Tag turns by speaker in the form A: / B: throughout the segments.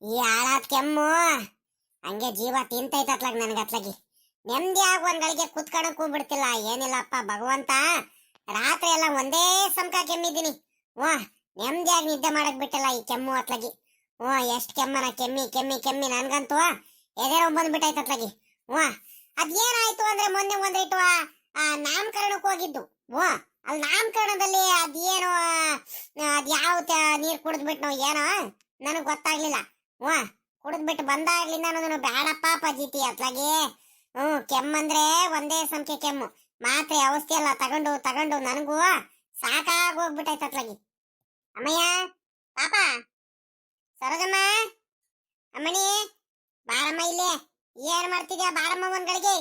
A: ಈ ಹಾಳಾದ್ ಕೆಮ್ಮು ಹಂಗೆ ಜೀವ ತಿಂತೈತತ್ಲಾಗ ನನಗತ್ಲಾಗಿ ನೆಮ್ಮದಿ ಆಗ ಒಂದ್ ಗಳಿಗೆ ಕುತ್ಕೊಳಕ್ ಹೋಗ್ಬಿಡ್ತಿಲ್ಲ. ಏನಿಲ್ಲಪ್ಪ ಭಗವಂತ, ರಾತ್ರಿ ಎಲ್ಲ ಒಂದೇ ಸಮಕ ಕೆಮ್ಮಿದ್ದೀನಿ. ನೆಮ್ಮದಿಯಾಗಿ ನಿದ್ದೆ ಮಾಡಕ್ ಬಿಟ್ಟಿಲ್ಲ ಈ ಕೆಮ್ಮು ಅತ್ಲಾಗಿ. ಎಷ್ಟ್ ಕೆಮ್ಮನ ಕೆಮ್ಮಿ ಕೆಮ್ಮಿ ಕೆಮ್ಮಿ ನನ್ಗಂತೂ ಎದೆ ನೋವು ಬಂದ್ಬಿಟ್ಟೈತೆ ಅತ್ಲಾಗಿ. ಅದೇನಾಯ್ತು ಅಂದ್ರೆ ಮೊನ್ನೆ ಒಂದಿಟ್ಟು ನಾಮಕರಣಕ್ಕೆ ಹೋಗಿದ್ದು. ಅಲ್ಲಿ ನಾಮಕರಣದಲ್ಲಿ ಅದೇನೋ ಅದ್ಯಾವ ನೀರ್ ಕುಡಿದ್ಬಿಟ್ಟು ಏನೋ ನನಗ್ ಗೊತ್ತಾಗ್ಲಿಲ್ಲ. ಕುಡಿದ್ಬಿಟ್ಟು ಬಂದಾಗ್ಲಿಂದ ನಾನು ಬೇಡಪ್ಪ ಪಜಿತಿ ಅತ್ಲಾಗಿ. ಕೆಮ್ಮಂದ್ರೆ ಒಂದೇ ಸಂಖ್ಯೆ ಕೆಮ್ಮು, ಮಾತ್ರೆ ಔಷಧಿ ಎಲ್ಲ ತಗೊಂಡು ತಗೊಂಡು ನನಗೂ ಸಾಕಾಗಿ ಹೋಗ್ಬಿಟ್ಟೈತೆ ಅತ್ಲಾಗಿ. ಅಮ್ಮಯ್ಯ, ಪಾಪ, ಸರೋಜಮ್ಮ, ಅಮ್ಮಣಿ, ಬಾರಮ್ಮ ಇಲ್ಲೇ. ಏನ್ ಮಾಡ್ತಿದ್ಯಾ? ಬಾರಮ್ಮ ಒಂದ್ ಗಳಿಗೆ.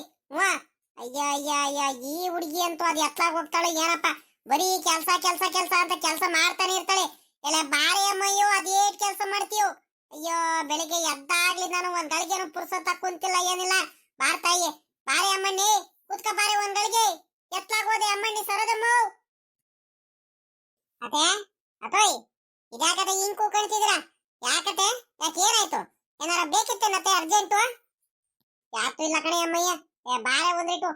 A: ಅಯ್ಯ ಅಯ್ಯ ಅಯ್ಯ, ಈ ಹುಡುಗಿ ಅಂತೂ ಅದ್ ಎತ್ಲಾಗ ಹೋಗ್ತಾಳೆ ಏನಪ್ಪ, ಬರೀ ಕೆಲ್ಸ ಕೆಲ್ಸ ಕೆಲ್ಸ ಅಂತ ಕೆಲ್ಸ ಮಾಡ್ತಾನೆ ಇರ್ತಾಳೆ. ಎಲ್ಲ ಬಾರಿ ಅಮ್ಮಯ್ಯೋ, ಅದೇಟ್ ಕೆಲ್ಸ ಮಾಡ್ತೀಯೋ. ಅಯ್ಯೋ, ಬೆಳಿಗ್ಗೆ ಎದ್ದಾಗ್ಲಿ ನಾನು ಒಂದ್ ಗಳಿಗೆನು ಪುರ್ಸೊತ್ತ ಕುಂತಿಲ್ಲ, ಏನಿಲ್ಲ. ಬಾರ್ತಾಯಿ, ಬಾರಿ ಅಮ್ಮಣ್ಣಿ, ಕುತ್ಕ ಬಾರಿ ಒಂದ್ ಗಳಿಗೆ. ಎತ್ಲಾಗ ಹೋದೆ ಅಮ್ಮಣ್ಣಿ, ಸರೋದಮ್ಮ. ಅದೇ ಅತೋಯ್, ಇದ್ಯಾಕತೆ ಹಿಂಗ್ ಕೂಕಣ್ತಿದ್ರ? ಯಾಕತೆ? ಯಾಕೆ ಏನಾಯ್ತು? ಏನಾರ ಬೇಕಿತ್ತೇನತ್ತೆ ಅರ್ಜೆಂಟು? ಯಾತು ಇಲ್ಲ ಕಣೆ ಅಮ್ಮಯ್ಯ. ಬಾಳೆ ಒಂದಿಟ್ಟು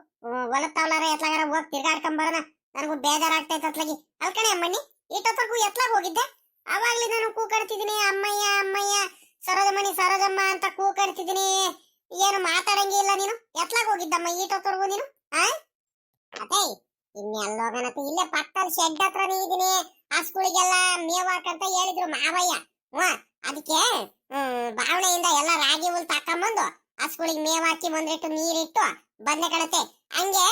A: ಹೊಲತ್ತಾವ್ಲಾರ ಎತ್ಲಾಗಾರ ಹೋಗಿ ತಿರ್ಗಾಡ್ಕೊಂಡ್ ಬರೋಣ, ನನಗೂ ಬೇಜಾರಾಗ್ತೈತೆ ಅತ್ಲಾಗಿ. ಅಲ್ಕಣೆ ಅಮ್ಮಣ್ಣಿ, ಇಷ್ಟೊತ್ತರ್ಗೂ ಎತ್ಲಾಗ ಹೋಗಿದ್ದೆ? ಅವಾಗ್ಲಿ ನಾನು ಕೂಕಡ್ತಿದ್ದೀನಿ, ಅಮ್ಮಯ್ಯ ಅಮ್ಮಯ್ಯ, ಸರೋಜಮ್ಮನಿ ಸರೋಜಮ್ಮ ಅಂತ ಕೂಕಡ್ತಿದ್ದೀನಿ. ಏನು ಮಾತಾಡಂಗೆ ಇಲ್ಲ ನೀನು. ಎತ್ಲಾಗ ಹೋಗಿದ್ದಮ್ಮ ಈಟೊತ್ತರ್ಗೂ ನೀನು? ಅದೇ ಇನ್ನೆಲ್ಲೋಗನತ್ತೆ, ಇಲ್ಲೇ ಪಕ್ಕದ ಶೆಡ್ ಹತ್ರನೇ ಇದೀನಿ. ಆ ಸ್ಕೂಲಿಗೆಲ್ಲ ಮೇವ್ ಹಾಕಂತ ಹೇಳಿದ್ರು ಮಾವಯ್ಯ. ಅದಕ್ಕೆ ಬಾವಣೆಯಿಂದ ಎಲ್ಲ ರಾಗಿ ಹುಲ್ ತಕೊಂಬಂದು ಆ ಸ್ಕೂಲಿಗೆ ಮೇವ್ ಹಾಕಿ ಒಂದಿಟ್ಟು ನೀರಿಟ್ಟು ಬಂದೆ ಕಣತೆ. ಹಂಗೆ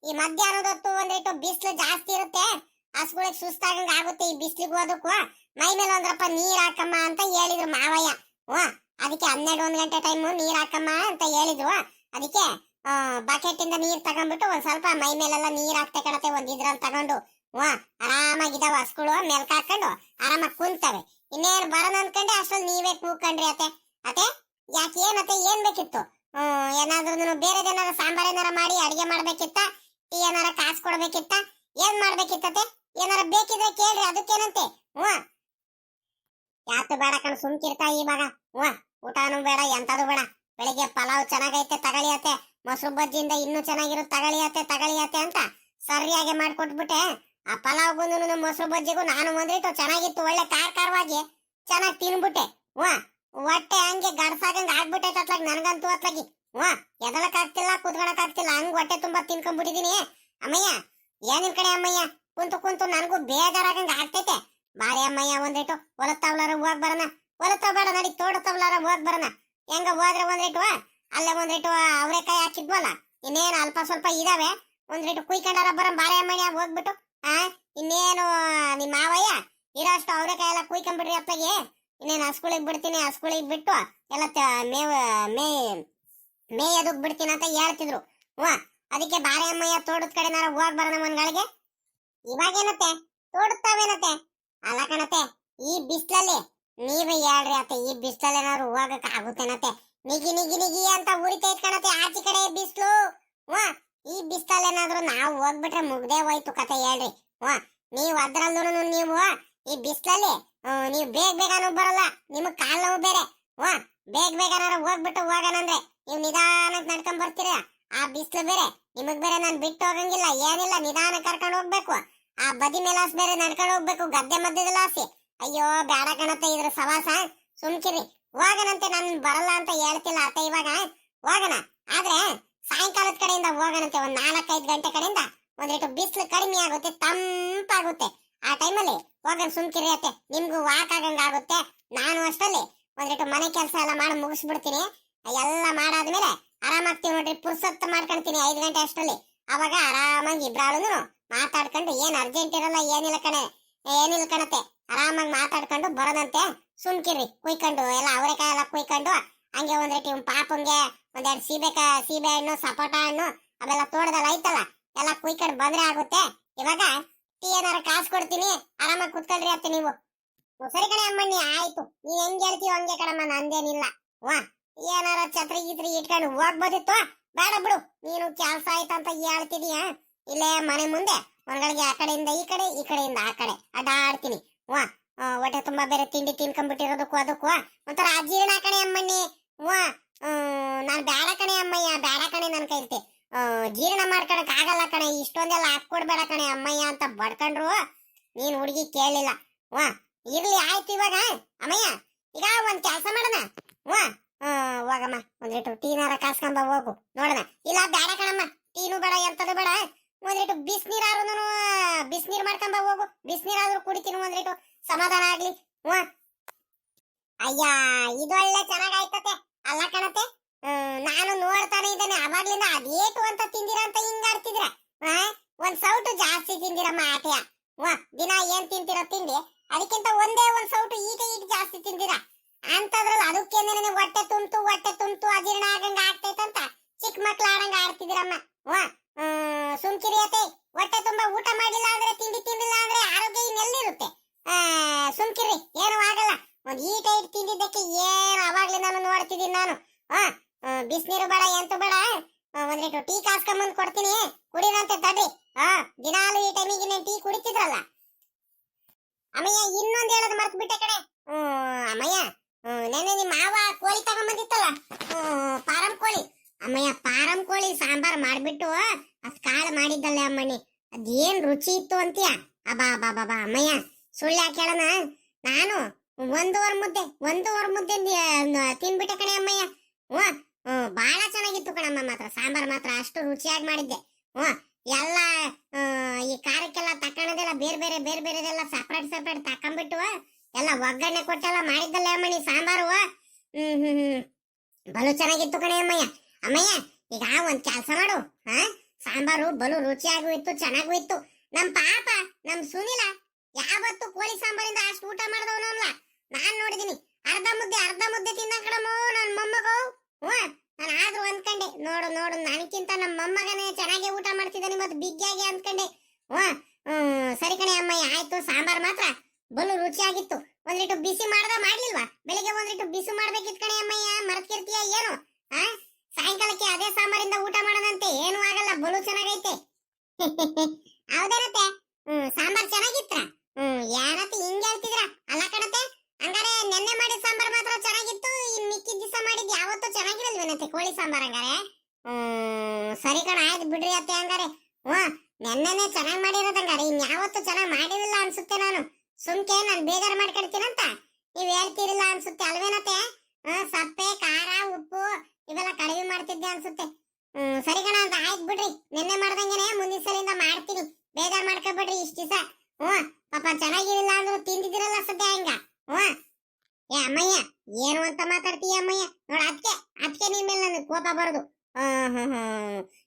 A: ಈ ಮಧ್ಯಾಹ್ನದ ಹೊತ್ತು ಒಂದಿಟ್ಟು ಬಿಸಿಲು ಜಾಸ್ತಿ ಇರುತ್ತೆ, ಆ ಸ್ಕೂಲಿಗೆ ಸುಸ್ತಾಗಂಗ ಆಗುತ್ತೆ. ಈ ಬಿಸಿಲಿಗೆ ಹೋದಕ್ಕೂ ಮೈ ಮೇಲೆ ಒಂದ್ರಪ್ಪ ನೀರ್ ಹಾಕಮ್ಮ ಅಂತ ಹೇಳಿದ್ರು ಮಾವಯ್ಯ. ಅದಕ್ಕೆ 12-1 ಗಂಟೆ ಟೈಮು ನೀರ್ ಹಾಕಮ್ಮ ಅಂತ ಹೇಳಿದ್ರು. ಅದಕ್ಕೆ ಬಕೆಟ್ ಇಂದ ನೀರ್ ತಗೊಂಡ್ಬಿಟ್ಟು ಒಂದ್ ಸ್ವಲ್ಪ ಮೈ ಮೇಲೆಲ್ಲ ನೀರ್ ಹಾಕ್ತೆ ಕಣತೆ. ಒಂದ್ ಇದ್ರಲ್ಲಿ ತಗೊಂಡು ಆರಾಮಾಗಿದಾವ ಹಸ್ಗಳು ಮೆಲ್ಕ ಹಾಕೊಂಡು ಆರಾಮಾಗಿ ಕುಂತವೆ. ಇನ್ನೇನು ಬರೋಣ ಅನ್ಕೊಂಡೆ ಅಷ್ಟ್ರಲ್ಲಿ ನೀವೇ ಕೂಕೊಂಡ್ರಿ ಅತ್ತೆ. ಅತ್ತೆ ಯಾಕೆ ಏನತ್ತೆ, ಏನ್ ಬೇಕಿತ್ತು? ಏನಾದ್ರೂ ಬೇರೆದೇನಾರ ಸಾಂಬಾರ್ ಏನಾರ ಮಾಡಿ ಅಡಿಗೆ ಮಾಡ್ಬೇಕಿತ್ತ? ಏನಾರ ಕಾಸು ಕೊಡ್ಬೇಕಿತ್ತ? ಏನ್ ಮಾಡ್ಬೇಕಿತ್ತತೆ? ಏನಾರ ಬೇಕಿದ್ರೆ ಕೇಳ್ರಿ, ಅದಕ್ಕೇನಂತೆ. ಯಾತು ಬೇಡ ಕಣ್, ಸುಮ್ಕಿರ್ತಾ ಇವಾಗ. ಊಟನೂ ಬೇಡ, ಎಂತದು ಬೇಡ. ಬೆಳಿಗ್ಗೆ ಪಲಾವ್ ಚೆನ್ನಾಗೈತೆ ತಗಳಿಯತ್ತೆ, ಮೊಸರು ಬಜ್ಜಿಯಿಂದ ಇನ್ನೂ ಚೆನ್ನಾಗಿರುತ್ತೆ ತಗಳಿಯತ್ತೆ ಅಂತ ಸರಿಯಾಗಿ ಮಾಡ್ಕೊಟ್ಬಿಟ್ಟೆ. ಆ ಪಲಾವ್ ಬಂದು ಮೊಸರು ಬಜ್ಜಿಗೂ ನಾನು ಒಂದಿಟ್ಟು ಚೆನ್ನಾಗಿತ್ತು, ಒಳ್ಳೆ ಖಾರವಾಗಿ ಚೆನ್ನಾಗಿ ತಿನ್ಬಿಟ್ಟೆ. ಹೊಟ್ಟೆ ಹಂಗೆ ಗಡ್ಸಾಗಂಗ್ ಆಗ್ಬಿಟ್ಟೈತೆ ಅತ್ಲಾಗಿ ನನ್ಗಂತೂ ಅತ್ಲಾಗಿ. ಎದಳಕ್ ಆಗ್ತಿಲ್ಲ, ಕುತ್ಕೊಳಕ್ ಆಗ್ತಿಲ್ಲ, ಹಂಗ್ ಹೊಟ್ಟೆ ತುಂಬಾ ತಿನ್ಕೊಂಡ್ಬಿಟ್ಟಿದೀನಿ. ಅಮ್ಮಯ್ಯ, ಏನಿನ್ ಕಡೆ ಅಮ್ಮಯ್ಯ, ಕುಂತು ಕುಂತು ನನಗೂ ಬೇಜಾರಾಗಂಗ್ ಆಗ್ತೈತೆ. ಬಾರಿ ಅಮ್ಮಯ್ಯ, ಒಂದಿಟ್ಟು ಹೊಲತ್ತವ್ಲಾರ ಹೋಗ್ ಬರೋಣ. ಹೊಲತ್ತವ್ ಬೇಡ, ನಡಿ ತೋಟತ್ತವ್ಲಾರ ಹೋಗ್ ಬರೋಣ. ಹೆಂಗ ಹೋದ್ರೆ ಒಂದಿಟ್ಟು ಅಲ್ಲೇ ಒಂದಿಟ್ಟು ಅವರೆಕಾಯಿ ಹಾಕಿದ್ವಲ್ಲ, ಇನ್ನೇನು ಅಲ್ಪ ಸ್ವಲ್ಪ ಇದಾವೆ, ಒಂದಿಟ್ಟು ಕುಯ್ಕೊಂಡಾರ ಬರೋ. ಬಾರಿ ಅಮ್ಮಯ್ಯ ಹೋಗ್ಬಿಟ್ಟು ಇನ್ನೇನು ನಿಮ್ಮ ಮಾವಯ್ಯ ಇರೋ ಅಷ್ಟು ಅವರೆಕಾಯಿ ಎಲ್ಲ ಕುಯ್ಕೊಂಡ್ಬಿಡ್ರಿ ಅಪ್ಪಗೆ. ಇನ್ನೇನು ಹಸ್ಗಳಿಗೆ ಬಿಡ್ತೀನಿ, ಹಸ್ಗಳಿಗೆ ಬಿಟ್ಟು ಎಲ್ಲ ಮೇಯದಕ್ ಬಿಡ್ತೀನಿ ಅಂತ ಹೇಳ್ತಿದ್ರು. ಅದಕ್ಕೆ ಬಾರಿ ಅಮ್ಮಯ್ಯ ತೋಟದ ಕಡೆ ನಾರ ಹೋಗ್ ಬರೋಣ ಒಂದ್ಗಳಿಗೆ. ಇವಾಗೇನತ್ತೆ ತೋಡುತ್ತಾವೇನತ್ತೆ? ಅಲ್ಲ ಕಣತೆ, ಈ ಬಿಸ್ಲಲ್ಲಿ ನೀವೇ ಹೇಳ್ರಿ ಅತ್ತೆ, ಈ ಬಿಸ್ಲಲ್ಲಿ ಏನಾದ್ರು ಹೋಗಕ್ ಆಗುತ್ತೇನತ್ತೆ? ನಿಗಿ ನಿಗಿ ನಿಗಿ ಅಂತ ಉರಿತೈತ್ ಕಣತೆ ಆಚೆ ಕಡೆ ಬಿಸ್ಲು. ಈ ಬಿಸ್ಲಲ್ಲಿ ಏನಾದ್ರು ನಾವು ಹೋಗ್ಬಿಟ್ರೆ ಮುಗ್ದೇ ಹೋಯ್ತು ಕತೆ. ಹೇಳ್ರಿ, ನೀವು ಅದ್ರಲ್ಲೂ ನೀವು ಈ ಬಿಸ್ಲಲ್ಲಿ ನೀವು ಬೇಗ ಬೇಗನೂ ಬರಲ್ಲ, ನಿಮಗ್ ಕಾಲ್ ನೋವು ಬೇರೆ. ಬೇಗ ಬೇಗನಾರ ಹೋಗ್ಬಿಟ್ಟು ಹೋಗೋಣಂದ್ರೆ ನೀವು ನಿಧಾನಕ್ ನಡ್ಕೊಂಡ್ ಬರ್ತೀರ. ಆ ಬಿಸ್ಲು ಬೇರೆ, ನಿಮಗ್ ಬೇರೆ ನಾನ್ ಬಿಟ್ಟು ಹೋಗಂಗಿಲ್ಲ, ಏನಿಲ್ಲ, ನಿಧಾನ ಕರ್ಕೊಂಡು ಹೋಗ್ಬೇಕು. ಆ ಬದಿ ಮೇಲಾಸ್ ಬೇರೆ ನಡ್ಕೊಂಡು ಹೋಗ್ಬೇಕು, ಗದ್ದೆ ಮಧ್ಯದಲ್ಲಿ ಆಸೆ. ಅಯ್ಯೋ ಬೇಡ ಕಣತ್ತೆ ಇದ್ರ ಸವಾಸ, ಸುಮ್ಕಿರಿ. ಹೋಗನಂತೆ, ನಾನ್ ಬರಲ್ಲ ಅಂತ ಹೇಳ್ತಿಲ್ಲ ಅತ್ತೆ. ಇವಾಗ ಹೋಗೋಣ, ಆದ್ರೆ ಸಾಯಂಕಾಲದ ಕಡೆಯಿಂದ ಹೋಗೋಣಂತೆ. ಒಂದ್ 4-5 ಗಂಟೆ ಕಡೆಯಿಂದ ಒಂದಿಟ್ಟು ಬಿಸಿಲು ಕಡಿಮೆ ಆಗುತ್ತೆ, ತಂಪಾಗುತ್ತೆ. ಆ ಟೈಮಲ್ಲಿ ಹೋಗೋಣ, ಸುಮ್ಕಿರಿ ಅತ್ತೆ. ನಿಮ್ಗೂ ವಾಕ್ ಆಗಂಗ ಆಗುತ್ತೆ. ನಾನು ಅಷ್ಟಲ್ಲಿ ಒಂದಿಟ್ಟು ಮನೆ ಕೆಲಸ ಎಲ್ಲ ಮಾಡಿ ಮುಗಿಸ್ಬಿಡ್ತೀನಿ. ಎಲ್ಲ ಮಾಡಾದ್ಮೇಲೆ ಆರಾಮಾಗ್ತೀವಿ ನೋಡ್ರಿ, ಪುರ್ಸೊತ್ತು ಮಾಡ್ಕೊಂತೀನಿ 5 ಗಂಟೆ ಅಷ್ಟರಲ್ಲಿ. ಅವಾಗ ಆರಾಮಾಗಿ ಇಬ್ರಾಳು ಮಾತಾಡ್ಕೊಂಡು, ಏನ್ ಅರ್ಜೆಂಟ್ ಇರಲ್ಲ, ಏನಿಲ್ಲ ಕಣತೆ, ಆರಾಮಾಗಿ ಮಾತಾಡ್ಕೊಂಡು ಬರೋದಂತೆ. ಸುಮ್ಕಿರಿ, ಕುಯ್ಕೊಂಡು ಎಲ್ಲ ಅವರೆಕಾಯಿ ಎಲ್ಲ ಕುಯ್ಕೊಂಡು ಹಂಗೆ ಒಂದಿಟ್ಟು ಪಾಪಂಗೆ ಒಂದೆರಡು ಸೀಬೆ ಹಣ್ಣು, ಸಪೋಟ ಹಣ್ಣು ಅವೆಲ್ಲ ತೋಟದಲ್ಲಿ ಐತಲ್ಲ, ಎಲ್ಲ ಕುಯ್ಕೊಂಡು ಬಂದ್ರೆ ಆಗುತ್ತೆ. ಇವಾಗ ಟೀ ಏನಾರ ಕಾಸು ಕೊಡ್ತೀನಿ, ಆರಾಮಾಗಿ ಕುತ್ಕೊಳ್ರಿ ಅತ್ತೆ ನೀವು. ಸರಿ ಕಣೆ ಅಮ್ಮಣ್ಣಿ, ಆಯ್ತು, ನೀನ್ ಹೆಂಗ್ ಹೇಳ್ತೀವ ಹಂಗೆ ಕಣಮ್ಮ, ನಂದೇನಿಲ್ಲ. ಏನಾರ ಛತ್ರಿ ಗಿತ್ರಿ ಇಟ್ಕೊಂಡು ಹೋಗ್ಬೋದಿತ್ತು, ಬೇಡ ಬಿಡು. ನೀನು ಕೆಲ್ಸ ಆಯ್ತಂತ ಹೇಳ್ತಿದೀಯ, ಇಲ್ಲೇ ಮನೆ ಮುಂದೆ ಒಂದ್ಗಳಿಗೆ ಆ ಕಡೆಯಿಂದ ಈ ಕಡೆ, ಈ ಕಡೆಯಿಂದ ಆ ಕಡೆ ಅಡ್ಡಾಡ್ತೀನಿ. ಹೊಟ್ಟೆ ತುಂಬಾ ಬೇರೆ ತಿಂಡಿ ತಿನ್ಕೊಂಡ್ಬಿಟ್ಟಿರೋದಕ್ಕೂ ಅದಕ್ಕೂ ಒಂಥರ ಅಜೀರ್ಣ ಕಣೆ ಅಮ್ಮಣ್ಣಿ. ಹ್ಞೂ ನಾನು ಬೇಡ ಕಣೆ ಅಮ್ಮಯ್ಯ, ಬೇಡ ಕಣೆ ನನ್ನ ಕೈತೆ ಜೀರ್ಣ ಮಾಡ್ಕೊಳಕ್ ಆಗಲ್ಲ ಕಣೆ, ಇಷ್ಟೊಂದೆಲ್ಲ ಹಾಕೊಡ್ಬೇಡ ಕಣೆ ಅಮ್ಮಯ್ಯ ಅಂತ ಬಡ್ಕೊಂಡ್ರು. ನೀನ್ ಹುಡುಗಿ ಕೇಳಲಿಲ್ಲ. ವಾ ಇರ್ಲಿ ಆಯ್ತು. ಇವಾಗ ಅಮ್ಮಯ್ಯ ಈಗ ಒಂದ್ ಕೆಲಸ ಮಾಡೋಣ. ವಾ ಹೋಗಮ್ಮ, ಒಂದ್ ಲೀಟರ್ ಟೀನಾರ ಕಾಸ್ಕೊಂಬ ಹೋಗು ನೋಡೋಣ. ಇಲ್ಲ ಬೇಡ ಕಣಮ್ಮ, ಟೀನು ಬೇಡ ಎಂತದು ಬೇಡ, ಒಂದ್ ಲೀಟರ್ ಬಿಸಿನೀರಾರು ಬಿಸಿನೀರ್ ಮಾಡ್ಕೊಂಬ ಹೋಗು. ಬಿಸಿನೀರಾದ್ರೂ ಕುಡಿತೀನಿ, ಒಂದ್ ಲೀಟರ್ ಸಮಾಧಾನ ಆಗ್ಲಿ. ವಾ ಅಯ್ಯ ಇದು ಒಳ್ಳೆ ಚೆನ್ನಾಗಾಯ್ತತೆ ಅಲ್ಲ ಕಣತೆ. ನಾನು ನೋಡ್ತಾನೆ ಇದ್ದೇನೆ ಅವಾಗ್ಲಿಂದ ಅದೇಟು ಅಂತ ತಿಂದಿರ ಅಂತ ಹಿಂಗ ಆಡ್ತಿದ್ರ. ಒಂದ್ ಸೌಟು ಜಾಸ್ತಿ ತಿಂದಿರಮ್ಮ ಆಟೆಯ. ವಾ ದಿನ ಏನ್ ತಿಂತಿರೋ ತಿಂಡಿ, ಅದಕ್ಕಿಂತ ಒಂದೇ ಒಂದ್ ಸೌಟು ಈಗ ಜಾಸ್ತಿ ತಿಂದಿರ ಅಂತದ್ರಲ್ಲ. ಅದಕ್ಕೇನೆ ಹೊಟ್ಟೆ ತುಂಬ್ತು ಅಜೀರ್ಣ ಆಗಂಗ ಆಗ್ತೈತಂತ ಚಿಕ್ಕ ಮಕ್ಳು ಆಡಂಗ ಆಡ್ತಿದಿರಮ್ಮ. ವಾ ಸುಮ್ಕಿರಿಯತೆ, ಹೊಟ್ಟೆ ತುಂಬಾ ಊಟ ಮಾಡಿಲ್ಲ ಅಂದ್ರೆ ತಿಂಡಿ ತಿಂದಿಲ್ಲ ಅಂದ್ರೆ ಆರೋಗ್ಯ ಇನ್ನೆಲ್ಲಿರುತ್ತೆ. ಸುಮ್ಕಿರಿ, ಏನು ಆಗಲ್ಲ. ಒಂದ್ ಈಟ ತಿಂದಿದ್ದಕ್ಕೆ ಏನು ಅವಾಗ್ಲೇ ನಾನು ನೋಡ್ತಿದ್ದೀನಿ ನಾನು. ಬಿಸಿನೀರು ಬೇಡ ಎಂತೂ ಬೇಡ, ಒಂದ್ ಲೀಟರ್ ಟೀ ಕಾಸ್ಕೊಂಬಂದ್ ಕೊಡ್ತೀನಿ, ಕುಡಿರಂತೆ ತಡ್ರಿ. ದಿನಾಲು ಈ ಟೈಮಿಗೆ ನೀನ್ ಟೀ ಕುಡಿತಿದ್ರಲ್ಲ. ಅಮ್ಮಯ್ಯ ಇನ್ನೊಂದ್ ಹೇಳೋದು ಮರ್ತು ಬಿಟ್ಟೆ ಕಡೆ. ಅಮ್ಮಯ್ಯ ನೆನ್ನೆ ನಿಮ್ಮ ಮಾವ ಕೋಳಿ ತಗೊಂಬಂದಿತ್ತಲ್ಲ, ಪಾರಂ ಕೋಳಿ. ಅಮ್ಮಯ್ಯ ಪಾರಂ ಕೋಳಿ ಸಾಂಬಾರ್ ಮಾಡ್ಬಿಟ್ಟು ಅದ್ ಕಾಳು ಮಾಡಿದ್ದಲ್ಲೇ ಅಮ್ಮಣ್ಣಿ, ಅದೇನ್ ರುಚಿ ಇತ್ತು ಅಂತೀಯ. ಅಬಾ ಬಾ ಬಾ ಅಮ್ಮಯ್ಯ ಸುಳ್ಳು ಯಾಕೆ ಹೇಳೋಣ, ನಾನು ಒಂದೂವರೆ ಮುದ್ದೆ ತಿನ್ಬಿಟ್ಟೆ ಕಣೆ ಅಮ್ಮಯ್ಯ. ಬಹಳ ಚೆನ್ನಾಗಿತ್ತು ಕಣಮ್ಮ, ಮಾತ್ರ ಸಾಂಬಾರ್ ಮಾತ್ರ ಅಷ್ಟು ರುಚಿಯಾಗಿ ಮಾಡಿದ್ದೆ. ಎಲ್ಲ ಈ ಖಾರಕ್ಕೆಲ್ಲ ತಕ್ಕಣದೆಲ್ಲ ಬೇರೆ ಬೇರೆದೆಲ್ಲ ಸಪ್ರೇಟ್ ತಕೊಂಡ್ಬಿಟ್ಟು ಎಲ್ಲ ಒಗ್ಗರಣೆ ಕೊಟ್ಟೆಲ್ಲ ಮಾಡಿದ್ದಲ್ಲ ಅಮ್ಮಣ್ಣಿ ಸಾಂಬಾರು. ಬಲು ಚೆನ್ನಾಗಿತ್ತು ಕಣೆ ಅಮ್ಮಯ್ಯ. ಅಮ್ಮಯ್ಯ ಈಗ ಒಂದ್ ಕೆಲಸ ಮಾಡು, ಸಾಂಬಾರು ಬಲು ರುಚಿಯಾಗೂ ಇತ್ತು, ಚೆನ್ನಾಗೂ ಇತ್ತು. ನಮ್ ಪಾಪ ನಮ್ ಸುನಿಲ ಯಾವತ್ತು ಕೋಳಿ ಸಾಂಬಾರಿಂದ ಅಷ್ಟು ಊಟ ಮಾಡಿದವನಲ್ಲ. ನಾನ್ ನೋಡಿದೀನಿ ಅರ್ಧ ಮುದ್ದೆ ತಿನ್ನ ಕಡಮೋ ನನ್ ಮೊಮ್ಮಗೋ. ನಾನು ಆದ್ರೂ ಅಂದ್ಕೊಂಡೆ, ನೋಡು ನನಗಿಂತ ನಮ್ಮ ಮೊಮ್ಮಗನೇ ಚೆನ್ನಾಗಿ ಊಟ ಮಾಡ್ತಿದ್ದಾನೆ ಮತ್ತೆ ಬಿಗ್ಗಿಯಾಗಿ ಅಂದ್ಕೊಂಡೆ. ಸರಿ ಕಣೆ ಅಮ್ಮಯ್ಯ ಆಯ್ತು. ಸಾಂಬಾರ್ ಮಾತ್ರ ಬಲು ರುಚಿಯಾಗಿತ್ತು. ಒಂದ್ ಲೀಟರ್ ಬಿಸಿ ಮಾಡ್ಲಿಲ್ವಾ? ಬೆಳಿಗ್ಗೆ ಒಂದ್ ಲೀಟರ್ ಬಿಸಿ ಮಾಡ್ಬೇಕಿತ್ತು ಕಣೆ ಅಮ್ಮಯ್ಯ, ಮರ್ತಿರ್ತೀಯ ಏನು? ಸಾಯಂಕಾಲಕ್ಕೆ ಅದೇ ಸಾಂಬಾರಿಂದ ಊಟ ಮಾಡೋದಂತೆ, ಏನು ಆಗಲ್ಲ, ಬಲು ಚೆನ್ನಾಗೈತೆ. ಹೌದೇನತ್ತೆ? ಸಾಂಬಾರ್ ಚೆನ್ನಾಗಿತ್ತ? ಏನತ್ತೆ ಹಿಂಗೆ ಹೇಳ್ತಿದ್ರ? ಅಲ್ಲ ಕಣತೆ, ಹಂಗಾರೆ ನೆನ್ನೆ ಮಾಡಿದ ಸಾಂಬಾರ್ ಮಾತ್ರ ಚೆನ್ನಾಗಿತ್ತು, ಇನ್ ಮಿಕ್ಕಿದ ದಿವಸ ಮಾಡಿದ್ ಯಾವತ್ತೂ ಚೆನ್ನಾಗಿರಲ್ವೇನತ್ತೆ ಕೋಳಿ ಸಾಂಬಾರ್? ಹಂಗಾರೆ ಸರಿ ಕಣ, ಆಯ್ತು ಬಿಡ್ರಿ ಅತ್ತೆ. ಹಂಗಾರೆ ನೆನ್ನೆನೆ ಚೆನ್ನಾಗಿ ಮಾಡಿರೋದಂಗಾರೆ ಇನ್ ಯಾವತ್ತೂ ಚೆನ್ನಾಗಿ ಮಾಡಿರಲಿಲ್ಲ ಅನ್ಸುತ್ತೆ. ನಾನು ಸುಮ್ಕೆ ನಾನು ಬೇಜಾರು ಮಾಡ್ಕೊಡ್ತೀನಂತ ನೀವ್ ಹೇಳ್ತಿರಿಲ್ಲ ಅನ್ಸುತ್ತೆ ಅಲ್ವೇನತ್ತೆ? ಸಪ್ಪೆ ಖಾರ ಉಪ್ಪು ಇವೆಲ್ಲ ಕಡಿಮೆ ಮಾಡ್ತಿದ್ದೆ ಅನ್ಸುತ್ತೆ. ಸರಿ ಕಣ ಅಂತ ಆಯ್ತು ಬಿಡ್ರಿ. ನೆನ್ನೆ ಮಾಡ್ದಂಗೆನೆ ಮುಂದಿನ ಸಲಿಂದ ಮಾಡ್ತೀನಿ, ಬೇಜಾರು ಮಾಡ್ಕೊಬೇಡ್ರಿ ಇಷ್ಟ ದಿವಸ. ಪಾಪ ಚೆನ್ನಾಗಿರಿಲ್ಲ ಅಂದ್ರು ತಿಂದಿದಿರಲ್ಲ ಸದ್ಯ ಹಂಗ. ಏ ಅಮ್ಮಯ್ಯ ಏನು ಅಂತ ಮಾತಾಡ್ತೀಯ ಅಮ್ಮಯ್ಯ? ನೋಡ ಅದಕ್ಕೆ ನಿನ್ ಮೇಲೆ ನನಗೆ ಕೋಪ ಬರೋದು.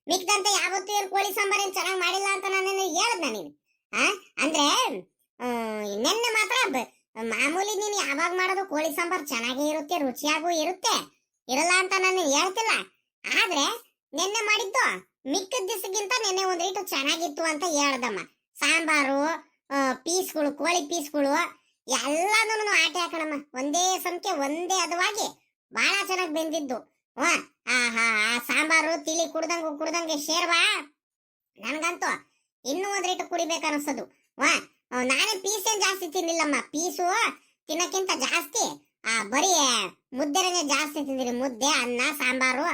A: ಮಿಕ್ದಂತೆ ಯಾವತ್ತೂ ಏನು ಕೋಳಿ ಸಾಂಬಾರ್ ಏನ್ ಚೆನ್ನಾಗಿ ಮಾಡಿಲ್ಲ ಅಂತ ನಾನು ಹೇಳ್ದ ನೀನು. ಅಂದ್ರೆ ನೆನ್ನೆ ಮಾತ್ರ ಮಾಮೂಲಿ ನೀನು ಯಾವಾಗ ಮಾಡೋದು ಕೋಳಿ ಸಾಂಬಾರ್ ಚೆನ್ನಾಗೇ ಇರುತ್ತೆ, ರುಚಿಯಾಗೂ ಇರುತ್ತೆ, ಇರಲ್ಲ ಅಂತ ನಾನು ಹೇಳ್ತಿಲ್ಲ. ಆದ್ರೆ ನೆನ್ನೆ ಮಾಡಿದ್ದು ಮಿಕ್ಕದ ದಿವಸಕ್ಕಿಂತ ನೆನ್ನೆ ಒಂದ್ ರೀಟು ಚೆನ್ನಾಗಿತ್ತು ಅಂತ ಹೇಳ್ದಮ್ಮ. ಸಾಂಬಾರು ಪೀಸ್ಗಳು, ಕೋಳಿ ಪೀಸ್ಗಳು ಎಲ್ಲಾನು ಆಟೆ ಹಾಕಣಮ್ಮ, ಒಂದೇ ಸಂಖ್ಯೆ ಒಂದೇ ಅದವಾಗಿ ಬಹಳ ಚೆನ್ನಾಗಿ ಬೆಂದಿದ್ದು. ಆ ಸಾಂಬಾರು ತಿಳಿ ಕುಡ್ದಂಗೆ ಶೇರ್ವಾ. ನನ್ಗಂತೂ ಇನ್ನೂ ಒಂದ್ ರೀಟು ಕುಡಿಬೇಕು ಅನಿಸ್ತದು. ನಾನೇ ಪೀಸ್ ಏನ್ ಜಾಸ್ತಿ ತಿನ್ನಿಲ್ಲಮ್ಮ, ಪೀಸು ತಿನ್ನಕ್ಕಿಂತ ಜಾಸ್ತಿ ಬರೀ ಮುದ್ದೆನೇ ಜಾಸ್ತಿ ತಿಂದಿರಿ. ಮುದ್ದೆ ಅನ್ನ ಸಾಂಬಾರು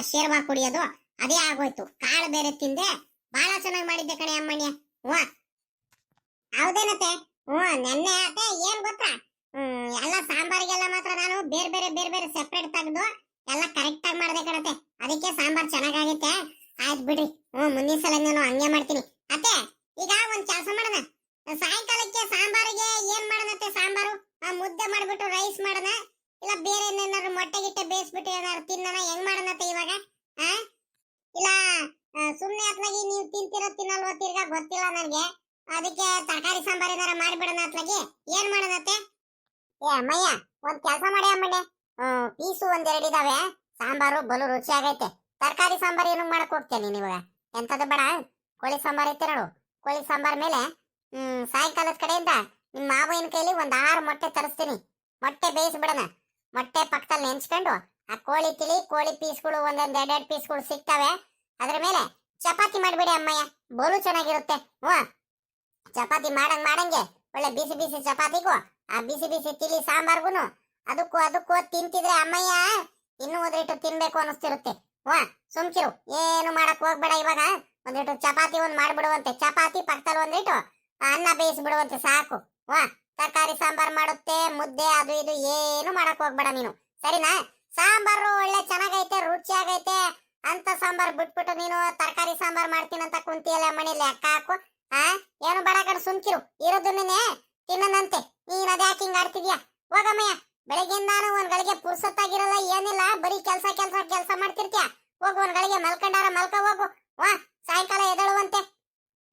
A: ಶೇರ್ವಾ ಕುಡಿಯೋದು ಅದೇ ಆಗೋಯ್ತು. ಕಾಳು ಬೇರೆ ತಿಂದೆ, ಬಹಳ ಚೆನ್ನಾಗಿ ಮಾಡಿದ್ದೆ ಕಣೆ ಅಮ್ಮಣ್ಯ. ಹೌದೇನತ್ತೆ? ನೆನ್ನೆ ಅತ್ತೆ ಏನ್ ಗೊತ್ತಾ, ಎಲ್ಲ ಸಾಂಬಾರಿಗೆಲ್ಲ ಮಾತ್ರ ನಾನು ಬೇರೆ ಸೆಪ್ರೇಟ್ ತೆಗೆದು ಎಲ್ಲ ಕರೆಕ್ಟ್ ಆಗಿ ಮಾಡ್ದೆ ಕಣತೆ, ಅದಕ್ಕೆ ಸಾಂಬಾರ್ ಚೆನ್ನಾಗೈತೆ. ಆಯ್ತು ಬಿಡ್ರಿ, ಮುಂದಿನ ಸಲ ನಾನು ಹಂಗೆ ಮಾಡ್ತೀನಿ. ಅತ್ತೆ ಈಗ ಒಂದ್ ಕೆಲಸ ಮಾಡೋಣ, ಸಾಯಂಕಾಲಕ್ಕೆ ಸಾಂಬಾರಿಗೆ ಏನ್ ಮಾಡೋಣತ್ತೆ? ಸಾಂಬಾರು ಮುದ್ದೆ ಮಾಡ್ಬಿಟ್ಟು ರೈಸ್ ಮಾಡೋಣ, ಇಲ್ಲ ಬೇರೆ ಏನಾದ್ರು ಮೊಟ್ಟೆ ಗಿಟ್ಟೆ ಬೇಯಿಸ್ಬಿಟ್ಟು ಏನಾದ್ರು ತಿನ್ನೋಣ? ಹೆಂಗ್ ಮಾಡೋಣತ್ತೆ ಇವಾಗ? ಇಲ್ಲ ಸುಮ್ನೆ ಅತ್ಲಾಗಿ ನೀವು ತಿನ್ನಲ್ವೋ ತಿರ್ಗಾ ಗೊತ್ತಿಲ್ಲ ನನ್ಗೆ, ಅದಕ್ಕೆ ತರಕಾರಿ ಸಾಂಬಾರ್ ಏನಾರ ಮಾಡ್ಬಿಡೋಣ ಅತ್ಲಾಗಿ. ಏನ್ ಮಾಡೋಣತ್ತೆ? ಏ ಅಮ್ಮಯ್ಯ ಒಂದ್ ಕೆಲಸ ಮಾಡಿ ಅಮ್ಮಣ್ಣೆ, ಪೀಸು ಒಂದೆರಡು ಇದಾವೆ, ಸಾಂಬಾರು ಬಲು ರುಚಿ ಆಗೈತೆ. ತರಕಾರಿ ಸಾಂಬಾರ್ ಏನು ಮಾಡಕ್ ಹೋಗ್ತೇನೆ ನೀನ್ ಇವಾಗ? ಎಂತದ ಬೇಡ, ಕೋಳಿ ಸಾಂಬಾರ್ ಐತೆ ನೋಡು, ಕೋಳಿ ಸಾಂಬಾರ್ ಮೇಲೆ ಸಾಯಂಕಾಲದ ಕಡೆಯಿಂದ ನಿಮ್ಮ ಮಾವಿನ ಕೈಲಿ ಒಂದ್ 6 ಮೊಟ್ಟೆ ತರಿಸ್ತೀನಿ. ಮೊಟ್ಟೆ ಬೇಯಿಸ್ಬಿಡೋಣ, ಮೊಟ್ಟೆ ಪಕ್ಕದಲ್ಲಿ ನೆನ್ಸ್ಕೊಂಡು ಆ ಕೋಳಿ ತಿಳಿ ಕೋಳಿ ಪೀಸ್ಗಳು ಒಂದೊಂದ್ 2 ಪೀಸ್ಗಳು ಸಿಗ್ತವೆ, ಅದ್ರ ಮೇಲೆ ಚಪಾತಿ ಮಾಡ್ಬಿಡಿ ಅಮ್ಮಯ್ಯ, ಬೋಲು ಚೆನ್ನಾಗಿರುತ್ತೆ. ಚಪಾತಿ ಮಾಡಂಗೆ ಒಳ್ಳೆ ಬಿಸಿ ಬಿಸಿ ಚಪಾತಿಗೂ ಆ ಬಿಸಿ ಬಿಸಿ ತಿಳಿ ಸಾಂಬಾರ್ಗುನು ಅದಕ್ಕೂ ತಿಂತಿದ್ರೆ ಅಮ್ಮಯ್ಯ ಇನ್ನೂ ಒಂದಿಟ್ಟು ತಿನ್ಬೇಕು ಅನಿಸ್ತಿರುತ್ತೆ. ವಾ ಸುಮ್ಕಿರು, ಏನು ಮಾಡಕ್ ಹೋಗ್ಬೇಡ. ಇವಾಗ ಒಂದಿಟ್ಟು ಚಪಾತಿ ಮಾಡ್ಬಿಡುವಂತೆ, ಚಪಾತಿ ಪಕ್ಕದಲ್ಲಿ ಒಂದಿಟ್ಟು ಅನ್ನ ಬೇಯಿಸಿ ಬಿಡುವಂತೆ ಸಾಕು. ವಾ ತರಕಾರಿ ಸಾಂಬಾರ್ ಮಾಡುತ್ತೆ, ಮುದ್ದೆ ಅದು ಇದು ಏನು ಮಾಡಕ್ ಹೋಗ್ಬೇಡ ನೀನು, ಸರಿನಾ? ಸಾಂಬಾರು ಒಳ್ಳೆ ಚೆನ್ನಾಗೈತೆ, ರುಚಿಯಾಗೈತೆ ಅಂತ ಸಾಂಬಾರ್ ಬಿಟ್ಬಿಟ್ಟು ನೀನು ತರಕಾರಿ ಸಾಂಬಾರ್ ಮಾಡ್ತೀನಂತ ಕುಂತಿಯಲ್ಲ ಮನೇಲಿ ಅಕ್ಕ ಹಾಕು. ಏನು ಬೇಡ ಕಣ, ಸುಮ್ಕಿರು. ಇರೋದನ್ನೇ ತಿನ್ನದಂತೆ ನೀನ್ ಅದ್ಯಾಕೆ ಹಿಂಗ್ ಆಡ್ತಿದ್ಯಾ? ಹೋಗಮ್ಮಯ್ಯ, ಬೆಳಗ್ಗೆಯಿಂದಾನು ಒಂದ್ ಗಳಿಗೆ ಪುರ್ಸೊತ್ತಾಗಿರಲ್ಲ, ಏನಿಲ್ಲ, ಬರೀ ಕೆಲ್ಸ ಮಾಡ್ತಿರ್ತೀಯ. ಹೋಗು, ಒಂದ್ ಗಳಿಗೆ ಮಲ್ಕೊಂಡಾರ ಮಲ್ಕ ಹೋಗು. ವಾ ಸಾಯಂಕಾಲ ಎದಳುವಂತೆ.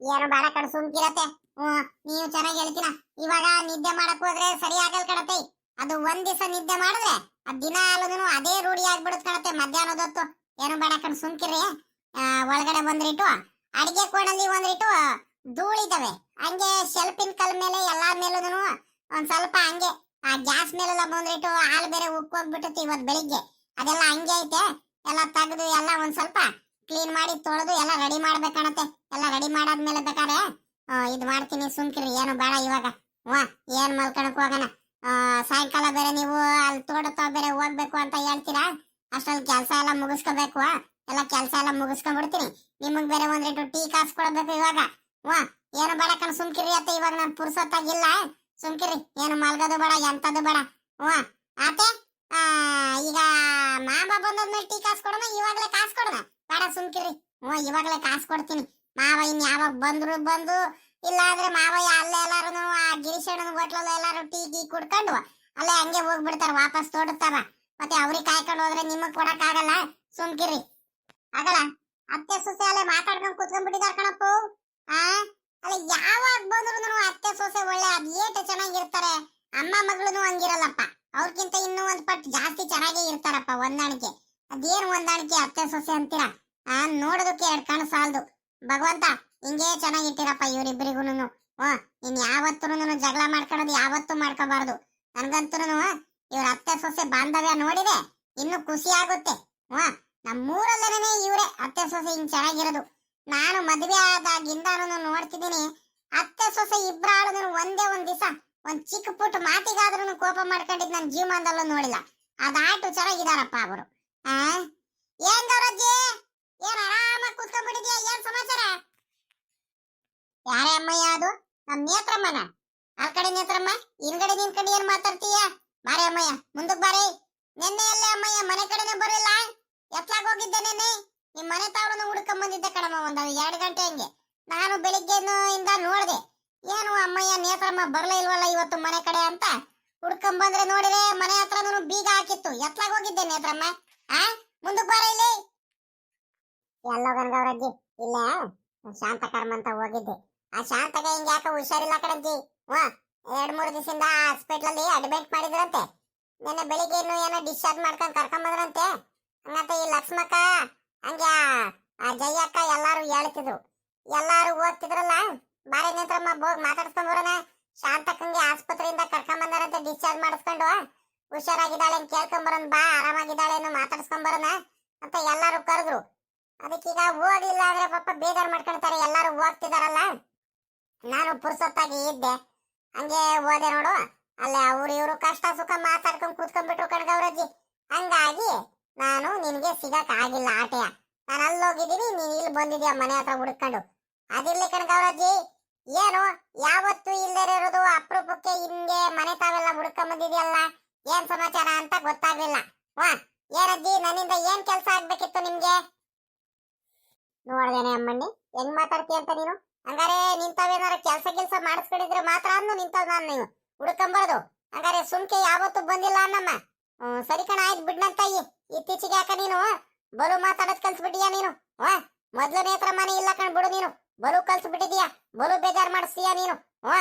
A: ಏನು ಬೇಡ ಕಣ, ಸುಮ್ಕಿರತ್ತೆ. ನೀವು ಚೆನ್ನಾಗಿ ಹೇಳ್ತೀನ. ಇವಾಗ ನಿದ್ದೆ ಮಾಡಕ್ ಹೋದ್ರೆ ಸರಿ ಆಗಲ್ ಕಣತೆ. ಅದು ಒಂದ್ ದಿವಸ ನಿದ್ದೆ ಮಾಡಿದ್ರೆ ಅದ್ ದಿನ ಅದೇ ರೂಢಿ ಆಗ್ಬಿಡುತ್ತೆ ಕಣತೆ ಮಧ್ಯಾಹ್ನದೊತ್ತು. ಏನು ಬೇಡ ಕಣ, ಸುಮ್ಕಿರಿ. ಒಳಗಡೆ ಬಂದ್ರಿಟ್ಟು ಅಡಿಗೆ ಕೋಣಲ್ಲಿ ಒಂದ್ರಿಟ್ಟು ಧೂಳಿದಾವೆ, ಹಂಗೆ ಶೆಲ್ಫಿನ ಕಲ್ ಮೇಲೆ ಎಲ್ಲಾ ಮೇಲೂ ಒಂದ್ ಸ್ವಲ್ಪ ಹಂಗೆ ಆ ಗ್ಯಾಸ್ ಮೇಲೆಲ್ಲ ಬಂದ್ರಿಟ್ಟು ಹಾಲು ಬೇರೆ ಉಕ್ಕೋಗ್ಬಿಟ್ಟತಿ ಇವತ್ ಬೆಳಿಗ್ಗೆ. ಅದೆಲ್ಲ ಹಂಗೆ ಐತೆ, ಎಲ್ಲ ತೆಗೆದು ಎಲ್ಲ ಒಂದ್ ಸ್ವಲ್ಪ ಕ್ಲೀನ್ ಮಾಡಿ ತೊಳೆದು ಎಲ್ಲ ರೆಡಿ ಮಾಡ್ಬೇಕಣತೆ. ಎಲ್ಲ ರೆಡಿ ಮಾಡಾದ್ಮೇಲೆ ಬೇಕಾದ್ರೆ ಇದ್ ಮಾಡ್ತೀನಿ, ಸುಮ್ಕಿರಿ. ಏನು ಬೇಡ ಇವಾಗ. ವಾ ಏನ್ ಮಲ್ಕೊಳಕ್ ಹೋಗೋಣ. ಸಾಯಂಕಾಲ ಬೇರೆ ನೀವು ಅಲ್ಲಿ ತೋಟದ ಬೇರೆ ಹೋಗ್ಬೇಕು ಅಂತ ಹೇಳ್ತೀರಾ. ಅಷ್ಟ್ರಲ್ಲಿ ಕೆಲಸ ಎಲ್ಲ ಮುಗಿಸ್ಕೋಬೇಕು. ಎಲ್ಲ ಕೆಲಸ ಎಲ್ಲ ಮುಗಿಸ್ಕೊಂಡ್ಬಿಡ್ತೀನಿ. ನಿಮಗ್ ಬೇರೆ ಒಂದ್ರಿಟ್ಟು ಟೀ ಕಾಸ್ಕೊಡ್ಬೇಕು ಇವಾಗ. ವಾ ಏನು ಬೇಡ ಕಣ, ಸುಮ್ಕಿರಿ ಅತ್ತೆ. ಇವಾಗ ನಾನು ಪುರ್ಸೊತ್ತಾಗಿಲ್ಲ, ಸುಮ್ಕಿರಿ. ಏನು ಮಲ್ಗೋದು ಬೇಡ, ಎಂತದು ಬೇಡ. ವಾ ಆತೆ ಈಗ ಮಾಮ ಬಂದದ್ಮೇಲೆ ಟೀ ಕಾಸ್ಕೊಡೋಣ, ಇವಾಗ್ಲೇ ಕಾಸ್ಕೊಡೋಣ? ಬೇಡ ಸುಮ್ಕಿರಿ. ಇವಾಗ್ಲೇ ಕಾಸ್ಕೊಡ್ತೀನಿ. ಮಾವ ಇನ್ ಯಾವಾಗ ಬಂದು, ಇಲ್ಲ ಅಂದ್ರೆ ಮಾವಯ್ಯ ಅಲ್ಲೇ ಎಲ್ಲಾರು ಆ ಗಿರೀಶಣ್ಣನ ಹೋಟ್ಲಲ್ಲಿ ಎಲ್ಲಾರು ಟೀ ಗೀ ಕುಡ್ಕೊಂಡು ಅಲ್ಲೇ ಹಂಗೆ ಹೋಗ್ಬಿಡ್ತಾರ, ವಾಪಸ್ ತೋಡುತ್ತಾರ. ಮತ್ತೆ ಅವ್ರಿಗೆ ಕಾಯ್ಕೊಂಡು ಹೋದ್ರೆ ನಿಮಗ್ ಕೊಡಕ್ ಆಗಲ್ಲ, ಸುಮ್ಕಿರಿ. ಆಗಲ್ಲ, ಅತ್ತೆ ಸೊಸೆ ಅಲ್ಲೇ ಮಾತಾಡ್ಕೊಂಡು ಕುತ್ಕೊಂಡ್ಬಿಟ್ಟಿದಾರ ಕಣಪ್ಪ. ಅಲ್ಲ ಯಾವಾಗ ಬಂದ್ರು ಅತ್ತೆ ಸೊಸೆ ಒಳ್ಳೆ ಅದ್ ಏಟು ಚೆನ್ನಾಗಿರ್ತಾರೆ. ಅಮ್ಮ ಮಗಳು ಹಂಗಿರಲ್ಲಪ್ಪ, ಅವ್ರಕ್ಕಿಂತ ಇನ್ನೂ ಒಂದ್ ಪಟ್ಟು ಜಾಸ್ತಿ ಚೆನ್ನಾಗೇ ಇರ್ತಾರಪ್ಪ. ಹೊಂದಾಣಿಕೆ, ಅದೇನು ಹೊಂದಾಣಿಕೆ ಅತ್ತೆ ಸೊಸೆ ಅಂತೀರಾ? ನೋಡೋದಕ್ಕೆ ಎರಡು ಕಣ್ಣು ಸಾಲದು. ಭಗವಂತ ಹಿಂಗೇ ಚೆನ್ನಾಗಿಟ್ಟಿರಪ್ಪ ಇವ್ರಿಬ್ರಿಗೂನು. ಇನ್ ಯಾವತ್ತೂ ಜಗಳ ಮಾಡ್ಕೊಳ್ಳೋದು ಯಾವತ್ತೂ ಮಾಡ್ಕೋಬಾರ್ದು. ನನ್ಗಂತೂ ಇವ್ರ ಅತ್ತೆ ಸೊಸೆ ಬಾಂಧವ್ಯ ನೋಡಿದೆ ಇನ್ನು ಖುಷಿ ಆಗುತ್ತೆ. ನಮ್ಮೂರಲ್ಲೇನೆ ಇವ್ರೆ ಅತ್ತೆ ಸೊಸೆ ಹಿಂಗ್ ಚೆನ್ನಾಗಿರೋದು. ನಾನು ಮದ್ವೆ ಆದಾಗಿಂದಾನು ನೋಡ್ತಿದ್ದೀನಿ, ಅತ್ತೆ ಸೊಸೆ ಇಬ್ರಾಳು ಒಂದೇ ಒಂದ್ ದಿವಸ ಒಂದ್ ಚಿಕ್ಕ ಪುಟ್ಟ ಮಾತಿಗಾದ್ರೂ ಕೋಪ ಮಾಡ್ಕೊಂಡಿದ್ ನನ್ ಜೀವನದಲ್ಲೂ ನೋಡಿಲ್ಲ. ಅದಾಟು ಚೆನ್ನಾಗಿದಾರಪ್ಪ ಅವರು. ಏನ್ ಗೌರಜ್ಜಿ, ಏನ್ ಆರಾಮಾಗಿ ಕೂತ್ಕೊಂಡ್ಬಿಟ್ಟಿದ್ಯಾ? ಏನ್ ಸಮಾಚಾರ? ಯಾರೇ ಅಮ್ಮಯ್ಯ ಅದು? ನಮ್ ನೇತ್ರಮ್ಮನ? ಆ ಕಡೆ ನೇತ್ರಮ್ಮ, ಹಿಂದ್ಗಡೆ ನಿಂತ್ಕೊಂಡು ಏನ್ ಮಾತಾಡ್ತೀಯ? ಬಾರೆ ಅಮ್ಮಯ್ಯ, ಮುಂದಕ್ ಬಾರೆ. ನಿನ್ನೆ ಅಲ್ಲೇ ಅಮ್ಮಯ್ಯ ಮನೆ ಕಡೆನೆ ಬರಲಿಲ್ಲ, ಎತ್ಲಾಗ ಹೋಗಿದ್ದೆ ನೆನ್ನೆ. ನಿಮ್ ಮನೆ ತಾವಳನ್ನ ಹುಡ್ಕೊಂಡ್ ಬಂದಿದ್ದೆ ಕಣಮ್ಮ, ಒಂದ್ 2 ಗಂಟೆ ಹಂಗೆ. ನಾನು ಬೆಳಿಗ್ಗೆಯಿಂದ ನೋಡ್ದೆ, ಏನು ಅಮ್ಮಯ್ಯ ನೇತ್ರಮ್ಮ ಬರ್ಲೇ ಇಲ್ವಲ್ಲ ಇವತ್ತು ಮನೆ ಕಡೆ ಅಂತ ಹುಡ್ಕೊಂಡ್ ಬಂದ್ರೆ ನೋಡಿದ್ರೆ ಮನೆ ಹತ್ರನು ಬೀಗ ಹಾಕಿತ್ತು. ಎತ್ಲಾಗ ಹೋಗಿದ್ದೆ ನೇತ್ರಮ್ಮ. ಮುಂದಕ್ ಬಾರ ಇಲ್ಲಿ. ಎಲ್ಲೋಗನ್ ಗೌರಜ್ಜಿ? ಇಲ್ಲ ಶಾಂತ ಕರ್ಮ ಅಂತ ಹೋಗಿದ್ದೆ. ಆ ಶಾಂತಗೆ ಹಿಂಗ ಯಾಕ ಹುಷಾರಿಲ್ಲ ಕಣಜ್ಜಿ. 2-3 ದಿವಸದಿಂದ ಹಾಸ್ಪಿಟ್ಲ್ ಅಲ್ಲಿ ಅಡ್ಮಿಟ್ ಮಾಡಿದ್ರಂತೆ. ನಿನ್ನೆ ಬೆಳಿಗ್ಗೆ ಏನೋ ಡಿಸ್ಚಾರ್ಜ್ ಮಾಡ್ಕೊಂಡ್ ಕರ್ಕೊಂಡ್ ಬಂದ್ರಂತೆ. ಹಂಗಂತ ಈ ಲಕ್ಷ್ಮಕ್ಕ ಹಂಗೆ ಆ ಜಯಕ್ಕ ಎಲ್ಲಾರು ಹೇಳ್ತಿದ್ರು, ಎಲ್ಲಾರು ಹೋಗ್ತಿದ್ರಲ್ಲ. ಬಾರಿ ನೇತ್ರಮ್ಮ ಹೋಗಿ ಮಾತಾಡ್ಸ್ಕೊಂಡ್ ಬರೋಣ. ಶಾಂತಕ್ಕಂಗೆ ಆಸ್ಪತ್ರೆಯಿಂದ ಕರ್ಕೊಂಡ್ ಬಂದಾರಂತೆ, ಡಿಸ್ಚಾರ್ಜ್ ಮಾಡಿಸ್ಕೊಂಡು. ಹುಷಾರಾಗಿದ್ದಾಳೆ ಕೇಳ್ಕೊಂಡ್ ಬರೋಣ, ಬಾ ಆರಾಮಾಗಿದ್ದಾಳೆ ಮಾತಾಡ್ಸ್ಕೊಂಡ್ ಬರೋಣ ಅಂತ ಎಲ್ಲಾರು ಕರೆದ್ರು. ಅದಕ್ಕೀಗ ಹೋಗ್ಲಿಲ್ಲ ಅಂದ್ರೆ ಪಾಪ ಬೇಜಾರ್ ಮಾಡ್ಕೊಳ್ತಾರೆ. ಎಲ್ಲಾರು ಹೋಗ್ತಿದಾರಲ್ಲ, ನಾನು ಪುರ್ಸೊತ್ತಾಗಿ ಇದ್ದೆ, ಹಂಗೆ ಹೋದೆ ನೋಡು. ಅಲ್ಲೇ ಅವ್ರು ಇವ್ರು ಕಷ್ಟ ಸುಖ ಮಾತಾಡ್ಕೊಂಡ್ ಕೂತ್ಕೊಂಡ್ಬಿಟ್ರು ಕಣ್ಗವ್ರಜ್ಜಿ. ಹಂಗಾಗಿ ನಾನು ನಿನ್ಗೆ ಸಿಗಕ್ ಆಗಿಲ್ಲ ಆಟೆಯ. ನಾನು ಅಲ್ಲಿ ಹೋಗಿದ್ದೀನಿ, ನೀನ್ ಇಲ್ಲಿ ಬಂದಿದ್ಯಾ ಮನೆ ಹತ್ರ ಹುಡ್ಕೊಂಡು. ಅದಿರ್ಲಿ ಕಣ್ಗವ್ರಜ್ಜಿ, ಏನು ಯಾವತ್ತು ಇಲ್ದೇ ಇರೋದು ಅಪರೂಪಕ್ಕೆ ಹಿಂಗೆ ಮನೆ ತಾವೆಲ್ಲ ಹುಡ್ಕೊಂಡ್ ಬಂದಿದ್ಯಲ್ಲ, ಏನ್ ಸಮಾಚಾರ ಅಂತ ಗೊತ್ತಾಗ್ಲಿಲ್ಲ. ಏನಜ್ಜಿ, ನನ್ನಿಂದ ಏನ್ ಕೆಲ್ಸ ಆಗ್ಬೇಕಿತ್ತು ನಿಮ್ಗೆ? ನೋಡ್ದೇನೆ ಅಮ್ಮಣ್ಣಿ ಹೆಂಗ್ ಮಾತಾಡ್ತೀಯ ಅಂತ ನೀನು. ಹಂಗಾರೆ ನಿಂತಾವೇನಾರ ಕೆಲ್ಸ ಮಾಡಿಸ್ಕೊಂಡಿದ್ರೆ ಮಾತ್ರ ನಿಂತಾವ್ ನಾನು ನೀವು ಹುಡ್ಕೊಂಬಾರ್ದು. ಹಂಗಾರೆ ಸುಮ್ಕೆ ಯಾವತ್ತು ಬಂದಿಲ್ಲ ಅನ್ನಮ್ಮ. ಸರಿ ಕಣ, ಆಯ್ತು ಬಿಡ್ನಂತಾಯಿ. ಇತ್ತೀಚೆಗೆ ಯಾಕ ನೀನು ಬಲು ಮಾತಾಡೋದ್ ಕಲ್ಸ್ಬಿಟ್ಟಿಯಾ ನೀನು? ಮೊದ್ಲು ನೇತ್ರ ಮನೆ ಇಲ್ಲ ಕಣ್ ಬಿಡು, ನೀನು ಬಲು ಕಲ್ಸ್ಬಿಟ್ಟಿದ್ಯಾ, ಬಲು ಬೇಜಾರ್ ಮಾಡಿಸ್ತೀಯ ನೀನು.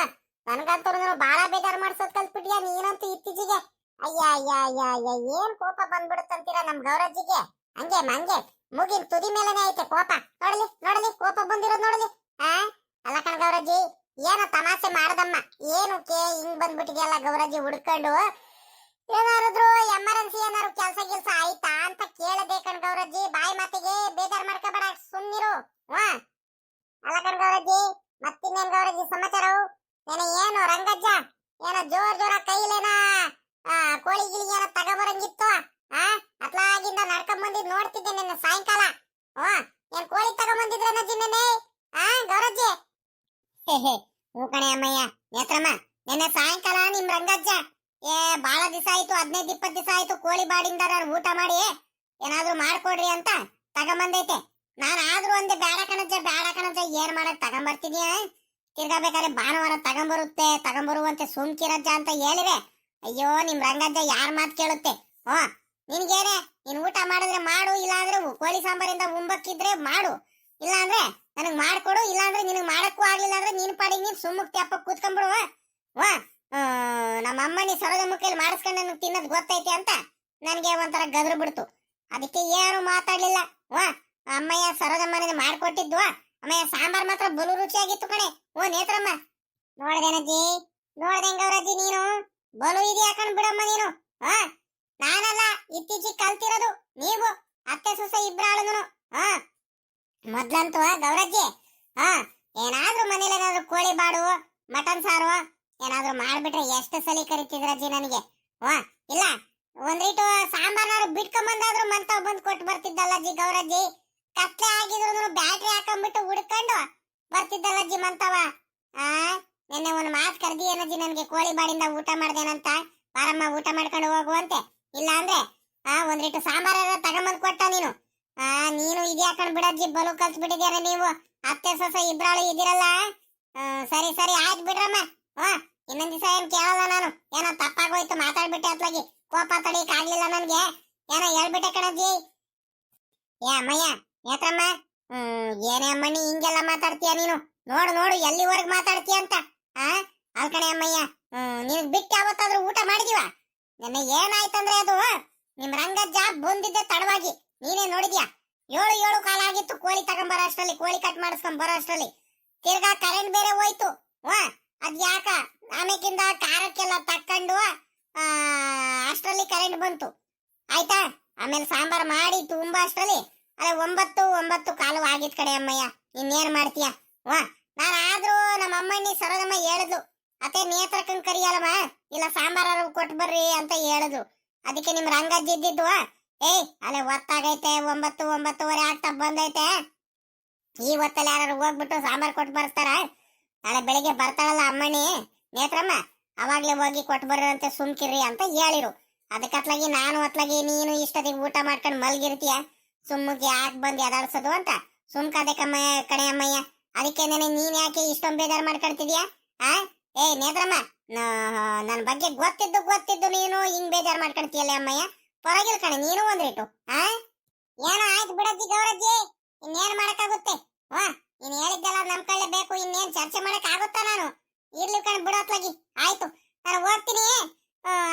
A: ನನ್ಗಂತೂ ಬಾಳ ಬೇಜಾರ್ ಮಾಡ್ಸೋದ್ ಕಲ್ಸ್ಬಿಟ್ಟಿಯಾ ನೀನಂತೂ ಇತ್ತೀಚೆಗೆ. ಅಯ್ಯ ಅಯ್ಯ ಅಯ್ಯ ಅಯ್ಯ, ಏನ್ ಕೋಪ ಬಂದ್ಬಿಡುತ್ತಂತೀರಾ ನಮ್ ಗೌರಜ್ಜಿಗೆ. ಹಂಗೆ ಮುಗಿನ ತುದಿ ಮೇಲೆನೆ ಐತೆ ಕೋಪ. ನೋಡಲಿ ಕೋಪ ಬಂದಿರೋದ್ ನೋಡಲಿ. ಅಲ್ಲ ಕಣ ಗೌರಜ್ಜಿ, ಏನೋ ತಮಾಷೆ ಮಾಡದಮ್ಮ. ಏನಕ್ಕೆ ಹಿಂಗ್ ಬಂದ್ಬಿಟ್ಟಿದ್ಯಲ್ಲ ಗೌರಜ್ಜಿ ಹುಡ್ಕೊಂಡು? ಏನಾದ್ರು ಎಮರ್ಜೆನ್ಸಿ ಏನಾದ್ರು ಕೆಲ್ಸ ಆಯ್ತಾ ಅಂತ ಕೇಳದೆ ಕಣ್ ಗೌರಜ್ಜಿ. ಬಾಯಿ ಮಾತಿಗೆ ಬೇಜಾರ್ ಮಾಡ್ಕೋಬೇಡ, ಸುಮ್ನಿರು. ಅಲ್ಲ ಕಣ್ ಗೌರಜ್ಜಿ, ಮತ್ತಿನ್ನೇನ್ ಗೌರಜ್ಜಿ ಸಮಾಚಾರ? ಏನು ರಂಗಜ್ಜ, ಏನೋ ಜೋರ ಕೈಲೇನ ಕೋಳಿ ಗಿಳಿ ಏನೋ ತಗೋಬರಂಗಿತ್ತು. ಆ ಅತ್ಲಾಗಿಂದ ನಡ್ಕೊಂಡ್ ಬಂದಿದ್ ನೋಡ್ತಿದ್ದೆ ನಿನ್ನ ಸಾಯಂಕಾಲ. ಏನ್ ಕೋಳಿ ತಗೊಂಬಂದಿದ್ರನ ಜಿನ್ನೇ? ಗೌರಜ್ಜಿ. ಹೂ ಕಣೆ ಅಮ್ಮಯ್ಯ. ನೇತ್ರಮ್ಮ, ನಿನ್ನೆ ಸಾಯಂಕಾಲ ನಿಮ್ ರಂಗಜ್ಜ ಬಾಳ ದಿವಸ ಆಯ್ತು, 15-20 ದಿವಸ ಆಯ್ತು ಕೋಳಿ ಬಾಡಿಂದ ನಾನು ಊಟ ಮಾಡಿ ಏನಾದ್ರೂ ಮಾಡ್ಕೊಡ್ರಿ ಅಂತ ತಗೊಂಬಂದೈತೆ. ನಾನು ಆದ್ರೂ ಒಂದೇ ಬೇಡ ಕಣಜ್ಜ ಏನ್ ಮಾಡಕ್ ತಗೊಂಬರ್ತಿದ್ಯಾ, ತಿರ್ಗಾ ಬೇಕಾದ್ರೆ ಭಾನುವಾರ ತಗೊಂಬರುವಂತೆ ಸುಮ್ಕಿರಜ್ಜ ಅಂತ ಹೇಳಿವೆ. ಅಯ್ಯೋ ನಿಮ್ ರಂಗಜ್ಜ ಯಾರ್ ಮಾತ್ ಕೇಳುತ್ತೆ. ನಿನ್ಗೇನೆ, ನೀನ್ ಊಟ ಮಾಡಿದ್ರೆ ಮಾಡು, ಇಲ್ಲಾಂದ್ರೆ ಕೋಳಿ ಸಾಂಬಾರಿಂದ ಉಂಬಕ್ಕಿದ್ರೆ ಮಾಡು, ಇಲ್ಲಾಂದ್ರೆ ನನಗ್ ಮಾಡ್ಕೊಡು, ಇಲ್ಲಾಂದ್ರೆ ನಿನಗ್ ಮಾಡಕ್ಕೂ ಆಗ್ಲಿಲ್ಲ ಅಂದ್ರೆ ನೀನ್ ಪಾಡಿಗೆ ನೀನ್ ಸುಮ್ಮಕ್ ತೆಪ್ಪ ಕೂತ್ಕೊಂಡ್ಬಿಡುವ. ನಮ್ಮ ಅಮ್ಮನಿ ಸರೋದ ಮುಖದಲ್ಲಿ ಮಾಡಿಸ್ಕೊಂಡು ನನಗೆ ತಿನ್ನೋದು ಗೊತ್ತೈತೆ ಅಂತ ನನಗೆ ಒಂಥರ ಗದ್ರು ಬಿಡ್ತು. ಅದಕ್ಕೆ ಏನು ಮಾತಾಡ್ಲಿಲ್ಲ. ಅಮ್ಮಯ್ಯ ಸರೋದಮ್ಮನಿಗೆ ಮಾಡ್ಕೊಟ್ಟಿದ್ವಾ. ಅಮ್ಮಯ್ಯ ಸಾಂಬಾರ್ ಮಾತ್ರ ಬಲು ರುಚಿಯಾಗಿತ್ತು ಕಣೆ. ನೇತ್ರಮ್ಮ, ನೋಡ್ದೇನಜ್ಜಿ, ಗೌರಜ್ಜಿ, ನೀನು ಬಲು ಇದೆ ಹಾಕೊಂಡ್ ಬಿಡಮ್ಮ ನೀನು. ನಾನಲ್ಲ, ಇತ್ತೀಚಿಗೆ ಕಲ್ತಿರೋದು ನೀವು, ಅತ್ತೆ ಸೊಸೆ ಇಬ್ರಾಳನು. ಮೊದ್ಲಂತೂ ಗೌರಜ್ಜಿ ಏನಾದ್ರೂ ಮನೇಲಿ ಏನಾದ್ರು ಕೋಳಿ ಬಾಡು, ಮಟನ್ ಸಾರು ಏನಾದ್ರೂ ಮಾಡ್ಬಿಟ್ರೆ ಎಷ್ಟು ಸಲಿ ಕರಿತಿದ್ರಜ್ಜಿ ನನಗೆ. ಇಲ್ಲ ಒಂದೀಟು ಸಾಂಬಾರ್ನಾರು ಬಿಟ್ಕೊಂಬಂದಾದ್ರೂ ಮಂತಾವ್ ಬಂದ್ ಕೊಟ್ಟು ಬರ್ತಿದ್ದಲ್ಲಜ್ಜಿ ಗೌರಜ್ಜಿ. ಕತ್ಲೆ ಆಗಿದ್ರು ಬ್ಯಾಟ್ರಿ ಹಾಕೊಂಡ್ಬಿಟ್ಟು ಹುಡ್ಕೊಂಡು ಬರ್ತಿದ್ದಲ್ಲಜ್ಜಿ ಮಂತವ. ನಿನ್ನೆ ಒಂದ್ ಮಾತ್ ಕರ್ದಿ ಏನಜ್ಜಿ ನನ್ಗೆ, ಕೋಳಿ ಬಾಡಿಂದ ಊಟ ಮಾಡ್ದೇನಂತ, ಬಾರಮ್ಮ ಊಟ ಮಾಡ್ಕೊಂಡು ಹೋಗುವಂತೆ, ಇಲ್ಲ ಅಂದ್ರೆ ಒಂದೀಟು ಸಾಂಬಾರ ತಗೊಂಬಂದ್ ಕೊಟ್ಟ ನೀನು. ನೀನು ಇದ್ ಹಾಕೊಂಡ್ ಬಿಡಜ್ಜಿ, ಬಲು ಕಲ್ತ್ ಬಿಟ್ಟಿದ್ಯಾರ ನೀವು, ಅತ್ತೆ ಸೊಸೆ ಇಬ್ರಾಳು ಇದಿರಲ್ಲ. ಸರಿ ಆಯ್ತು ಬಿಡ್ರಮ್ಮ. ಇನ್ನೊಂದ್ ದಿವಸ ಏನ್ ಕೇಳಲ್ಲ ನಾನು. ಏನೋ ತಪ್ಪಾಗೋಯ್ತು, ಮಾತಾಡ್ಬಿಟ್ಟೆ ಅತ್ಲಾಗಿ, ಕೋಪ ತಡಿಯಕ್ ಆಗ್ಲಿಲ್ಲ ನನ್ಗೆ, ಏನೋ ಹೇಳ್ಬಿಟ್ಟೆ ಕಣಜ್ಜಿ. ಅಮ್ಮಯ್ಯ, ನೇತ್ರಮ್ಮ, ಏನೇ ಅಮ್ಮಣ್ಣಿ ಹಿಂಗೆಲ್ಲ ಮಾತಾಡ್ತೀಯ ನೀನು? ನೋಡು ಎಲ್ಲಿವರೆಗ್ ಮಾತಾಡ್ತೀಯ ಅಂತ. ಅಲ್ಕಣೆ ಅಮ್ಮಯ್ಯ, ನೀನ್ ಬಿಟ್ಟು ಯಾವತ್ತಾದ್ರೂ ಊಟ ಮಾಡಿದೀವ? ನಿನ್ನೆ ಏನಾಯ್ತಂದ್ರೆ ಅದು ನಿಮ್ ರಂಗಜ್ಜ ಬಂದಿದ್ದೆ ತಡವಾಗಿ, ನೀನೇ ನೋಡಿದ್ಯಾ. 7 ಕಾಲ ಆಗಿತ್ತು ಕೋಳಿ ತಗೊಂಬರೋ ಅಷ್ಟ್ರಲ್ಲಿ, ಕೋಳಿ ಕಟ್ ಮಾಡಿಸ್ಕೊಂಡ್ ಬರೋ ಅಷ್ಟ್ರಲ್ಲಿ ತಿರ್ಗಾ ಕರೆಂಟ್ ಬೇರೆ ಹೋಯ್ತು. ಅದ್ ಯಾಕ ಆಮೇಕಿಂದ ಖಾರಕ್ಕೆಲ್ಲ ತಕ್ಕೊಂಡು ಅಷ್ಟ್ರಲ್ಲಿ ಕರೆಂಟ್ ಬಂತು, ಆಯ್ತಾ. ಆಮೇಲೆ ಸಾಂಬಾರ್ ಮಾಡಿ ತುಂಬಾ ಅಷ್ಟ್ರಲ್ಲಿ ಅದೇ 9 ಕಾಲು ಆಗಿತ್ ಕಡೆ ಅಮ್ಮಯ್ಯ. ಇನ್ನೇನ್ ಮಾಡ್ತೀಯ? ನಾನು ಆದ್ರೂ ನಮ್ಮ ಅಮ್ಮಣ್ಣಿ ಸರೋದಮ್ಮ ಹೇಳಿದ್ಲು, ಅತ್ತೆ ನೇತ್ರಕ್ಕಂಗ್ ಕರಿಯಲ್ಲಮ್ಮ, ಇಲ್ಲ ಸಾಂಬಾರು ಕೊಟ್ಟು ಬರ್ರಿ ಅಂತ ಹೇಳಿದ್ರು. ಅದಕ್ಕೆ ನಿಮ್ ರಂಗಜ್ಜಿ ಇದ್ದಿದ್ದು, ಅಲ್ಲೇ ಒತ್ತಾಗೈತೆ, 9-9:30 ಆಗ್ತಾ ಬಂದೈತೆ, ಈ ಹೊತ್ತಲ್ಲಿ ಯಾರು ಹೋಗ್ಬಿಟ್ಟು ಸಾಂಬಾರ್ ಕೊಟ್ಟು ಬರ್ತಾರ, ನಾಳೆ ಬೆಳಿಗ್ಗೆ ಬರ್ತಾಳಲ್ಲ ಅಮ್ಮಣ್ಣಿ ನೇತ್ರಮ್ಮ, ಅವಾಗ್ಲೇ ಹೋಗಿ ಕೊಟ್ಟು ಬರ್ರಂತೆ, ಸುಮ್ಕಿರ್ರಿ ಅಂತ ಹೇಳಿರು. ಅದಕ್ಕತ್ಲಾಗಿ ನಾನು ಅತ್ಲಾಗಿ ನೀನು ಇಷ್ಟದಿಗೆ ಊಟ ಮಾಡ್ಕೊಂಡು ಮಲ್ಗಿರ್ತೀಯ, ಸುಮ್ಮಗೆ ಯಾಕೆ ಬಂದು ಎದಾಡ್ಸೋದು ಅಂತ ಸುಮ್ಕಾದೆ ಕಣೆ ಅಮ್ಮಯ್ಯ. ಅದಕ್ಕೆ ನೀನ್ ಯಾಕೆ ಇಷ್ಟೊಂದು ಬೇಜಾರು ಮಾಡ್ಕೊಳ್ತಿದ್ಯಾ? ನೇತ್ರಮ್ಮ, ನನ್ ಬಗ್ಗೆ ಗೊತ್ತಿದ್ದು ನೀನು ಹಿಂಗ್ ಬೇಜಾರು ಮಾಡ್ಕೊಳ್ತೀಯಲ್ಲ ಅಮ್ಮಯ್ಯ. ಪರವಾಗಿಲ್ಲ ಕಣೆ, ನೀನು ಒಂದ್ರೇಟು. ಏನೋ ಆಯ್ತು ಬಿಡಜ್ಜಿ ಗೌರಜ್ಜಿ, ಇನ್ನೇನ್ ಮಾಡಕ್ಕಾಗುತ್ತೆ? ನೀನ್ ಹೇಳಿದ್ದೆಲ್ಲ ನಮ್ ಕಳ್ಳೆ ಬೇಕು, ಇನ್ನೇನ್ ಚರ್ಚೆ ಮಾಡಕ್ ಆಗುತ್ತಾ? ನಾನು ಇರ್ಲಿ ಕಣ್ ಬಿಡೋತ್ಲಾಗಿ. ಆಯ್ತು, ನಾನು ಹೋಗ್ತೀನಿ.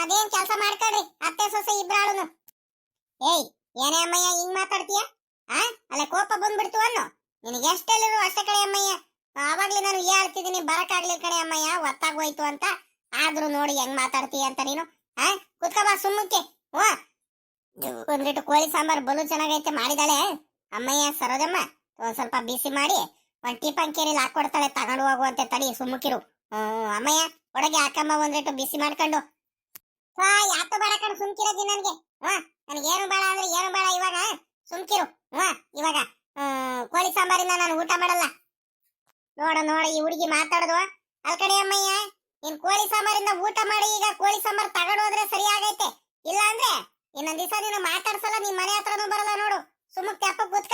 A: ಅದೇನ್ ಕೆಲಸ ಮಾಡ್ಕೊಳ್ರಿ, ಅತ್ತೆ ಸೊಸೆ ಇಬ್ರಾಳುನು. ಏನೇ ಅಮ್ಮಯ್ಯ ಹಿಂಗ್ ಮಾತಾಡ್ತೀಯ? ಅಲ್ಲ ಕೋಪ ಬಂದ್ಬಿಡ್ತು ಅನ್ನೋ. ನಿನಗೆ ಎಷ್ಟೆಲ್ಲರು ಅಷ್ಟೇ ಕಡೆ ಅಮ್ಮಯ್ಯ. ಅವಾಗ್ಲೇ ನಾನು ಹೇಳ್ತಿದ್ದೀನಿ ಬರಕ್ಕಾಗ್ಲಿಲ್ಲ ಕಣೆ ಅಮ್ಮಯ್ಯ, ಒತ್ತಾಗೋಯ್ತು ಅಂತ. ಆದ್ರೂ ನೋಡಿ ಹೆಂಗ್ ಮಾತಾಡ್ತೀಯ ಅಂತ ನೀನು. ಕುತ್ಕ ಬಾ ಸುಮ್ಮಕ್ಕೆ. ಒಂದ್ರಿಟ್ಟು ಕೋಳಿ ಸಾಂಬಾರ್ ಬಲು ಚೆನ್ನಾಗೈತೆ ಮಾಡಿದಾಳೆ ಅಮ್ಮಯ್ಯ ಸರೋದಮ್ಮ. ಒಂದ್ ಸ್ವಲ್ಪ ಬಿಸಿ ಮಾಡಿ ಒಂದ್ ಟಿಫನ್ ಕೇರಿಲಿ ಹಾಕೊಡ್ತಾಳೆ, ತಗೊಂಡು ಹೋಗುವಂತೆ, ತಡಿ ಸುಮ್ಮಕಿರು. ಅಮ್ಮಯ್ಯ ಒಳಗೆ ಹಾಕಮ್ಮ ಒಂದ್ರಿಟ್ಟು ಬಿಸಿ ಮಾಡ್ಕೊಂಡು. ಯಾತು ಬೇಡ ಕಣ್, ಸುಮ್ಕಿರೋದಿ ನನ್ಗೆ. ನನ್ಗೇನು ಬೇಡ ಅಂದ್ರೆ ಏನು ಬೇಡ, ಇವಾಗ ಸುಮ್ಕಿರು. ಇವಾಗ ಕೋಳಿ ಸಾಂಬಾರಿಂದ ನಾನು ಊಟ ಮಾಡಲ್ಲ. ನೋಡ ಈ ಹುಡುಗಿ ಮಾತಾಡೋದು. ಅಲ್ಕಡೆ ಅಮ್ಮಯ್ಯ, ನೀನ್ ಕೋಳಿ ಸಾಂಬಾರಿಂದ ಊಟ ಮಾಡಿ ಈಗ ಕೋಳಿ ಸಾಂಬಾರ್ ತಗೊಂಡು ಹೋದ್ರೆ ಸರಿ ಆಗೈತೆ, ಇಲ್ಲ ಅಂದ್ರೆ ಇನ್ನೊಂದ್ ದಿವಸ ನೀನು ಮಾತಾಡ್ಸಲ್ಲ, ನಿಮ್ ಮನೆ ಹತ್ರನೂ ಬರಲ್ಲ ನೋಡು. ಸುಮ್ಮಕ್ ತೆಪ್ಪ ಕೂತ್ಕ.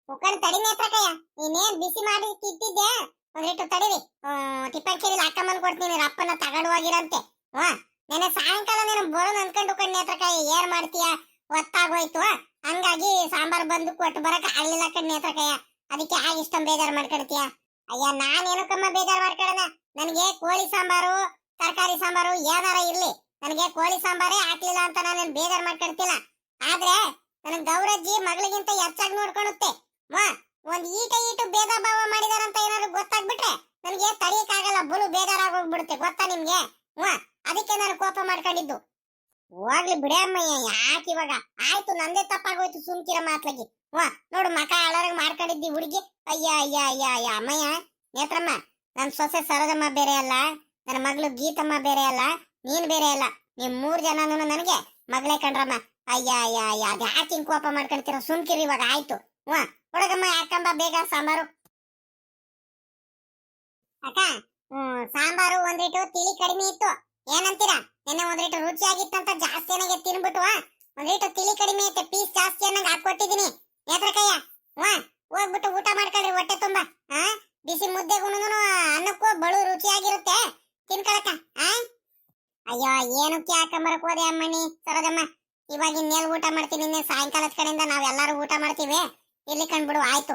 A: ಮುಖಂಡ್ ತಡಿನೇ ಹತ್ರಕಯ್ಯ, ನೀನೇನ್ ಬಿಸಿ ಮಾಡಿ ಇಟ್ಟಿದ್ದೆ, ಒಂದಿಟ್ಟು ತಡಿರಿ. ಟಿಫನ್ ಕೇರಿಲಿ ಹಾಕಮ್ಮನ್ ಕೊಡ್ತೀನಿ, ಅಪ್ಪನ ತಗೊಂಡು ಹೋಗಿರಂತೆ. ನೆನೆ ಸಾಯಂಕಾಲ ನೀನು ಬರೋದು ಅನ್ಕೊಂಡು ಕಣ್ಣೆ ಹತ್ರಕಾಯಿ, ಏನ್ ಮಾಡ್ತೀಯ, ಒತ್ತಾಗೋಯ್ತು. ಹಂಗಾಗಿ ಸಾಂಬಾರ್ ಬಂದು ಕೊಟ್ಟು ಬರಕ್ ಆಗ್ಲಿಲ್ಲ ಕಣ್ಣೆ ಹತ್ರಕಾಯ. ಅದಕ್ಕೆ ಆಗ ಇಷ್ಟೊಂದು ಬೇಜಾರು ಮಾಡ್ಕೊಳ್ತೀಯ? ಅಯ್ಯ, ನಾನೇನಕ್ಕಮ್ಮ ಬೇಜಾರು ಮಾಡ್ಕೊಳ್ಳೋಣ. ನನಗೆ ಕೋಳಿ ಸಾಂಬಾರು, ತರಕಾರಿ ಸಾಂಬಾರು ಏನಾರ ಇರ್ಲಿ, ನನಗೆ ಕೋಳಿ ಸಾಂಬಾರೇ ಹಾಕ್ಲಿಲ್ಲ ಅಂತ ನಾನು ಬೇಜಾರು ಮಾಡ್ಕೊಳ್ತಿಲ್ಲ. ಆದ್ರೆ ನನಗ್ ಗೌರಜ್ಜಿ ಮಗಳಿಗಿಂತ ಹೆಚ್ಚಾಗಿ ನೋಡ್ಕೊಳುತ್ತೆ. ಒಂದ್ ಈಟು ಭೇದ ಭಾವ ಮಾಡಿದಾರಂತ ಏನಾದ್ರು ಗೊತ್ತಾಗ್ಬಿಟ್ರೆ ನನಗೆ ತಡಿಯಕ್ಕಾಗಲ್ಲ, ಬಲು ಬೇಜಾರಾಗೋಗ್ಬಿಡುತ್ತೆ, ಗೊತ್ತಾ ನಿಮ್ಗೆ? ಅದಕ್ಕೆ ನಾನು ಕೋಪ ಮಾಡ್ಕೊಂಡಿದ್ದು. ಹೋಗ್ಲಿ ಬಿಡೇ ಅಮ್ಮಯ್ಯ, ಯಾಕೆ ಇವಾಗ? ಆಯ್ತು, ನಂದೇ ತಪ್ಪಾಗೋಯ್ತು, ಸುಮ್ಕಿರ ಮಾತ್ಲಾಗಿ. ನೋಡು ಮಕ ಅಳರಂಗ್ ಮಾಡ್ಕೊಂಡಿದ್ದಿ ಹುಡುಗಿ. ಅಯ್ಯ ಅಮ್ಮಯ್ಯ ನೇತ್ರಮ್ಮ, ನನ್ನ ಸೊಸೆ ಸರೋಜಮ್ಮ ಬೇರೆ ಅಲ್ಲ, ನನ್ನ ಮಗಳು ಗೀತಮ್ಮ ಬೇರೆ ಅಲ್ಲ, ನೀನ್ ಬೇರೆ ಅಲ್ಲ. ನಿಮ್ 3 ಜನನು ನನಗೆ ಮಗಳೇ ಕಣ್ರಮ್ಮ. ಅಯ್ಯ ಅಯ್ಯ ಅಯ್ಯ, ಅದ್ ಯಾಕೆ ಹಿಂಗ್ ಕೋಪ ಮಾಡ್ಕೊಂತೀರ? ಸುಮ್ಕಿರಿ ಇವಾಗ, ಆಯ್ತು. ಹ್ಞೂ, ಹುಡುಗಮ್ಮ ಯಾಕಂಬ ಬೇಗ ಸಾಂಬಾರು. ಅಕ್ಕ, ಸಾಂಬಾರು ಒಂದಿಟ್ಟು ತಿಳಿ ಕಡಿಮೆ ಇತ್ತು. ಏನಂತೀರಾ? ನೆನ್ನೆ ಒಂದಿಟ್ಟು ರುಚಿಯಾಗಿತ್ತಂತ ಜಾಸ್ತಿ ಏನಾಗೆ ತಿನ್ಬಿಟ್ಟು ಒಂದಿಟ್ಟು ತಿಳಿ ಕಡಿಮೆ ಐತೆ, ಪೀಸ್ ಜಾಸ್ತಿ ಅನ್ನಂಗ್ ಹಾಕೊಟ್ಟಿದೀನಿ. ನೇತ್ರಕಯ್ಯ, ಹೋಗ್ಬಿಟ್ಟು ಊಟ ಮಾಡ್ಕೊಳ್ರಿ ಹೊಟ್ಟೆ ತುಂಬಾ. ಬಿಸಿ ಮುದ್ದೆಗೂನು ಅನ್ನಕ್ಕೂ ಬಳು ರುಚಿಯಾಗಿರುತ್ತೆ, ತಿನ್ಕೊಳಕ. ಅಯ್ಯೋ, ಏನಕ್ಕೆ ಹಾಕೊಂಬರಕ್ ಹೋದೆ ಅಮ್ಮಣ್ಣಿ ಸರೋಜಮ್ಮ? ಇವಾಗ ಇನ್ನೇಲ್ ಊಟ ಮಾಡ್ತೀನಿ? ಸಾಯಂಕಾಲದ ಕಡೆಯಿಂದ ನಾವೆಲ್ಲರೂ ಊಟ ಮಾಡ್ತೀವಿ. ಇಲ್ಲಿ ಕಂಡ್ಬಿಡು, ಆಯ್ತು.